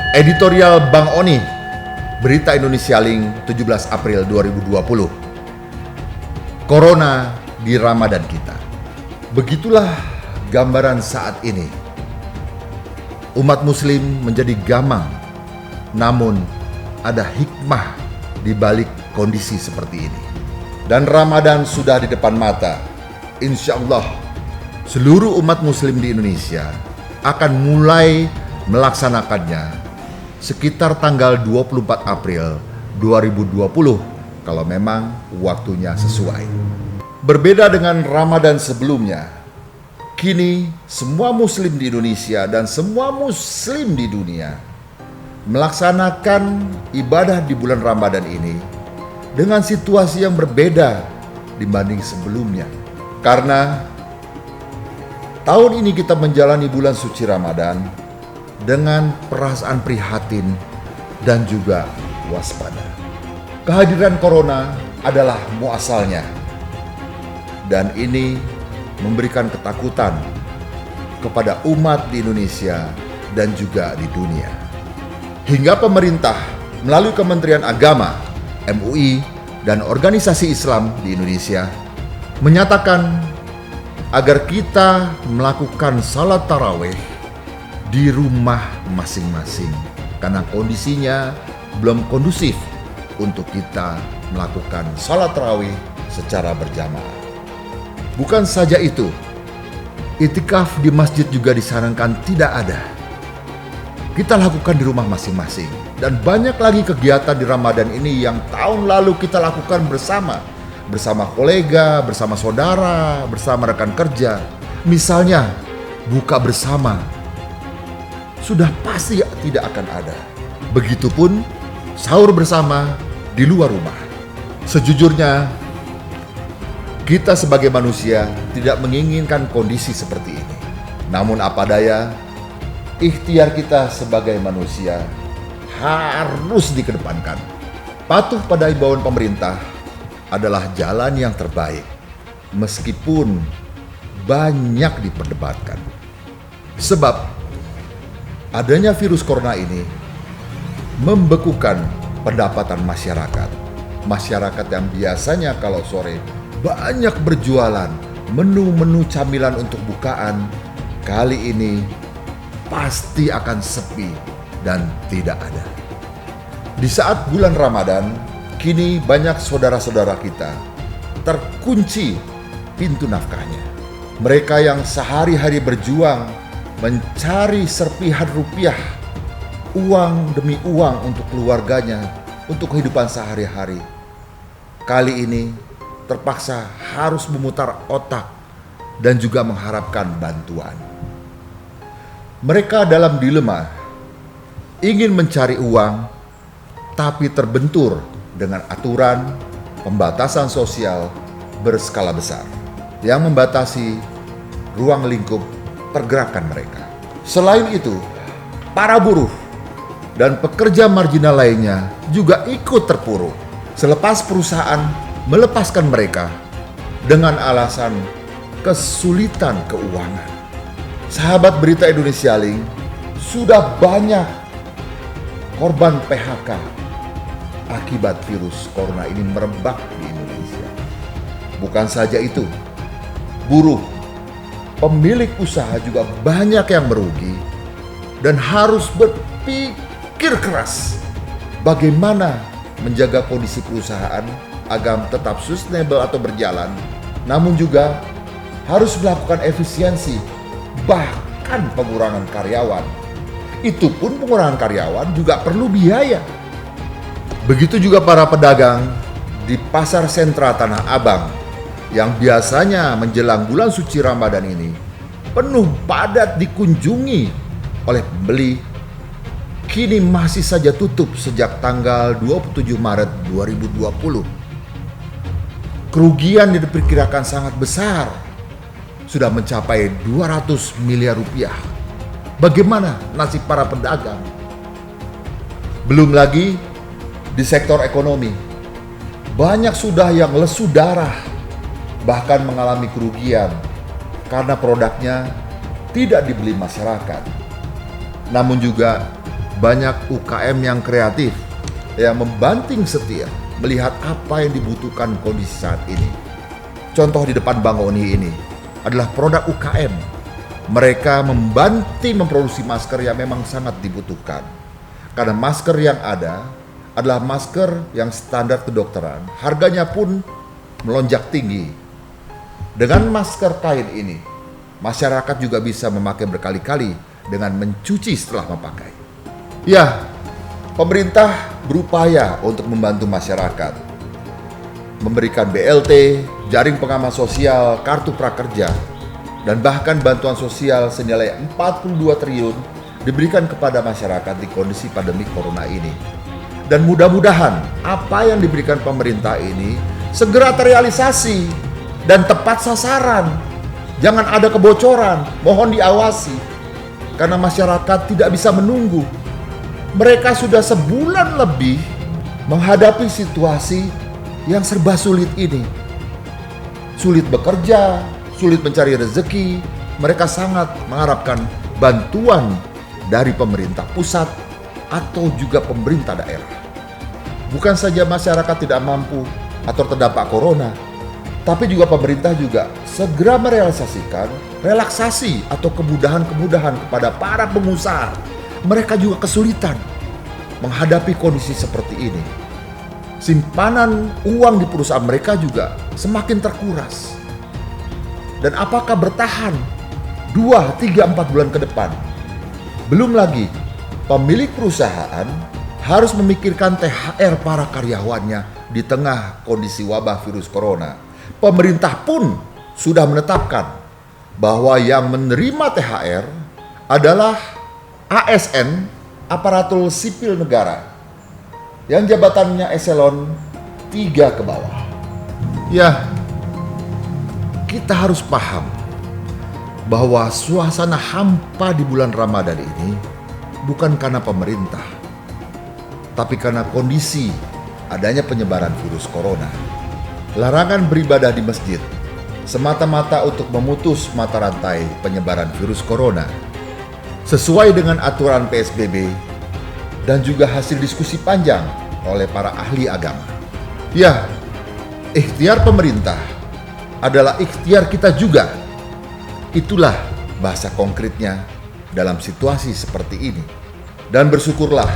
Editorial Bang Oni, Berita Indonesia Link 17 April 2020. Corona di Ramadan kita. Begitulah gambaran saat ini. Umat muslim menjadi gamang, namun ada hikmah di balik kondisi seperti ini. Dan Ramadan sudah di depan mata. Insya Allah seluruh umat muslim di Indonesia akan mulai melaksanakannya sekitar tanggal 24 April 2020 kalau memang waktunya sesuai. Berbeda dengan Ramadan sebelumnya, kini semua muslim di Indonesia dan semua muslim di dunia melaksanakan ibadah di bulan Ramadan ini dengan situasi yang berbeda dibanding sebelumnya. Karena tahun ini kita menjalani bulan suci Ramadan dengan perasaan prihatin dan juga waspada. Kehadiran corona adalah muasalnya, dan ini memberikan ketakutan kepada umat di Indonesia dan juga di dunia. Hingga pemerintah melalui Kementerian Agama, MUI, dan organisasi Islam di Indonesia menyatakan agar kita melakukan salat tarawih di rumah masing-masing karena kondisinya belum kondusif untuk kita melakukan salat tarawih secara berjamaah. Bukan saja itu, iktikaf di masjid juga disarankan tidak ada. Kita lakukan di rumah masing-masing, dan banyak lagi kegiatan di Ramadan ini yang tahun lalu kita lakukan bersama kolega, bersama saudara, bersama rekan kerja. Misalnya buka bersama, sudah pasti tidak akan ada. Begitupun sahur bersama di luar rumah. Sejujurnya, kita sebagai manusia tidak menginginkan kondisi seperti ini. Namun apa daya, ikhtiar kita sebagai manusia harus dikedepankan. Patuh pada imbauan pemerintah adalah jalan yang terbaik, meskipun banyak diperdebatkan. Sebab adanya virus corona ini membekukan pendapatan masyarakat. Masyarakat yang biasanya kalau sore banyak berjualan menu-menu camilan untuk bukaan, kali ini pasti akan sepi dan tidak ada. Di saat bulan Ramadan, kini banyak saudara-saudara kita terkunci pintu nafkahnya. Mereka yang sehari-hari berjuang mencari serpihan rupiah, uang demi uang untuk keluarganya, untuk kehidupan sehari-hari, kali ini terpaksa harus memutar otak dan juga mengharapkan bantuan. Mereka dalam dilema, ingin mencari uang, tapi terbentur dengan aturan pembatasan sosial berskala besar yang membatasi ruang lingkup pergerakan mereka. Selain itu, para buruh dan pekerja marginal lainnya juga ikut terpuruk selepas perusahaan melepaskan mereka dengan alasan kesulitan keuangan. Sahabat Berita Indonesia Link, sudah banyak korban PHK akibat virus corona ini merebak di Indonesia. Bukan saja itu, buruh, pemilik usaha juga banyak yang merugi dan harus berpikir keras bagaimana menjaga kondisi perusahaan agar tetap sustainable atau berjalan, namun juga harus melakukan efisiensi, bahkan pengurangan karyawan. Itu pun pengurangan karyawan juga perlu biaya. Begitu juga para pedagang di pasar sentra Tanah Abang yang biasanya menjelang bulan suci Ramadan ini penuh padat dikunjungi oleh pembeli, kini masih saja tutup sejak tanggal 27 Maret 2020. Kerugian yang diperkirakan sangat besar, sudah mencapai 200 miliar rupiah. Bagaimana nasib para pedagang? Belum lagi di sektor ekonomi, banyak sudah yang lesu darah, bahkan mengalami kerugian karena produknya tidak dibeli masyarakat. Namun juga banyak UKM yang kreatif, yang membanting setir melihat apa yang dibutuhkan kondisi saat ini. Contoh di depan Bang Oni ini adalah produk UKM. Mereka membanting memproduksi masker yang memang sangat dibutuhkan. Karena masker yang ada adalah masker yang standar kedokteran, harganya pun melonjak tinggi. Dengan masker kain ini, masyarakat juga bisa memakai berkali-kali dengan mencuci setelah memakai. Ya, pemerintah berupaya untuk membantu masyarakat, memberikan BLT, jaring pengaman sosial, kartu prakerja, dan bahkan bantuan sosial senilai 42 triliun diberikan kepada masyarakat di kondisi pandemi corona ini. Dan mudah-mudahan apa yang diberikan pemerintah ini segera terrealisasi dan tepat sasaran. Jangan ada kebocoran, mohon diawasi. Karena masyarakat tidak bisa menunggu. Mereka sudah sebulan lebih menghadapi situasi yang serba sulit ini. Sulit bekerja, sulit mencari rezeki. Mereka sangat mengharapkan bantuan dari pemerintah pusat atau juga pemerintah daerah. Bukan saja masyarakat tidak mampu atau terdampak corona, tapi juga pemerintah juga segera merealisasikan relaksasi atau kemudahan-kemudahan kepada para pengusaha. Mereka juga kesulitan menghadapi kondisi seperti ini. Simpanan uang di perusahaan mereka juga semakin terkuras. Dan apakah bertahan 2, 3, 4 bulan ke depan? Belum lagi pemilik perusahaan harus memikirkan THR para karyawannya di tengah kondisi wabah virus corona. Pemerintah pun sudah menetapkan bahwa yang menerima THR adalah ASN, aparatur sipil negara, yang jabatannya eselon 3 ke bawah. Ya, kita harus paham bahwa suasana hampa di bulan Ramadan ini bukan karena pemerintah, tapi karena kondisi adanya penyebaran virus corona. Larangan beribadah di masjid semata-mata untuk memutus mata rantai penyebaran virus corona sesuai dengan aturan PSBB dan juga hasil diskusi panjang oleh para ahli agama. Ya, ikhtiar pemerintah adalah ikhtiar kita juga. Itulah bahasa konkretnya dalam situasi seperti ini. Dan bersyukurlah,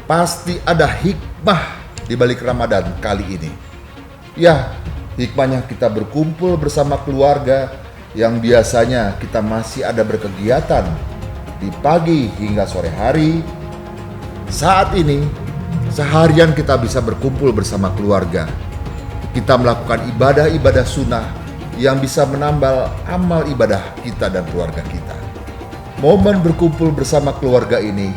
pasti ada hikmah di balik Ramadan kali ini. Ya, hikmahnya kita berkumpul bersama keluarga yang biasanya kita masih ada berkegiatan di pagi hingga sore hari. Saat ini, seharian kita bisa berkumpul bersama keluarga. Kita melakukan ibadah-ibadah sunnah yang bisa menambah amal ibadah kita dan keluarga kita. Momen berkumpul bersama keluarga ini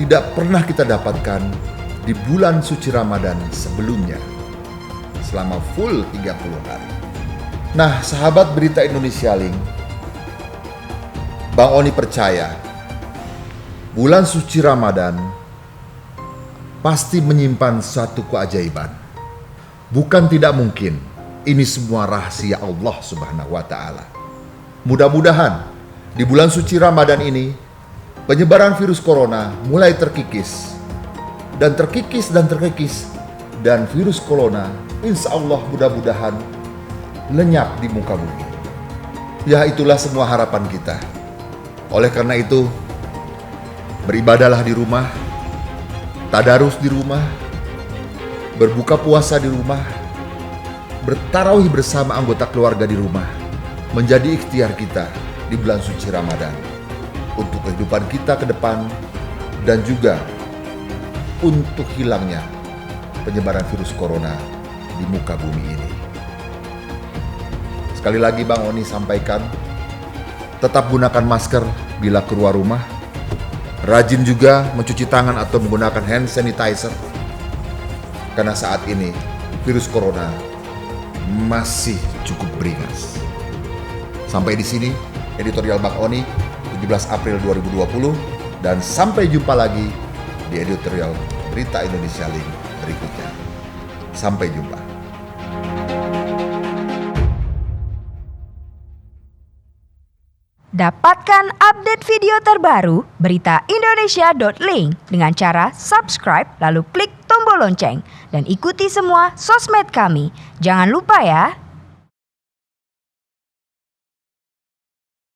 tidak pernah kita dapatkan di bulan suci Ramadan sebelumnya, selama full 30 hari. Nah, sahabat Berita Indonesia Link, Bang Oni percaya bulan suci Ramadan pasti menyimpan suatu keajaiban. Bukan tidak mungkin, ini semua rahasia Allah Subhanahu wa Ta'ala. Mudah-mudahan di bulan suci Ramadan ini penyebaran virus corona mulai terkikis dan virus corona insya Allah mudah-mudahan lenyap di muka bumi. Ya, itulah semua harapan kita. Oleh karena itu, beribadahlah di rumah, tadarus di rumah, berbuka puasa di rumah, bertarawih bersama anggota keluarga di rumah, menjadi ikhtiar kita di bulan suci Ramadan untuk kehidupan kita ke depan dan juga untuk hilangnya penyebaran virus corona di muka bumi ini. Sekali lagi Bang Oni sampaikan, tetap gunakan masker bila keluar rumah, rajin juga mencuci tangan atau menggunakan hand sanitizer, karena saat ini virus corona masih cukup beringas. Sampai di sini editorial Bang Oni 17 April 2020, dan sampai jumpa lagi di editorial Berita Indonesia Link berikutnya. Sampai jumpa. Dapatkan update video terbaru berita Indonesia.link dengan cara subscribe lalu klik tombol lonceng dan ikuti semua sosmed kami. Jangan lupa ya.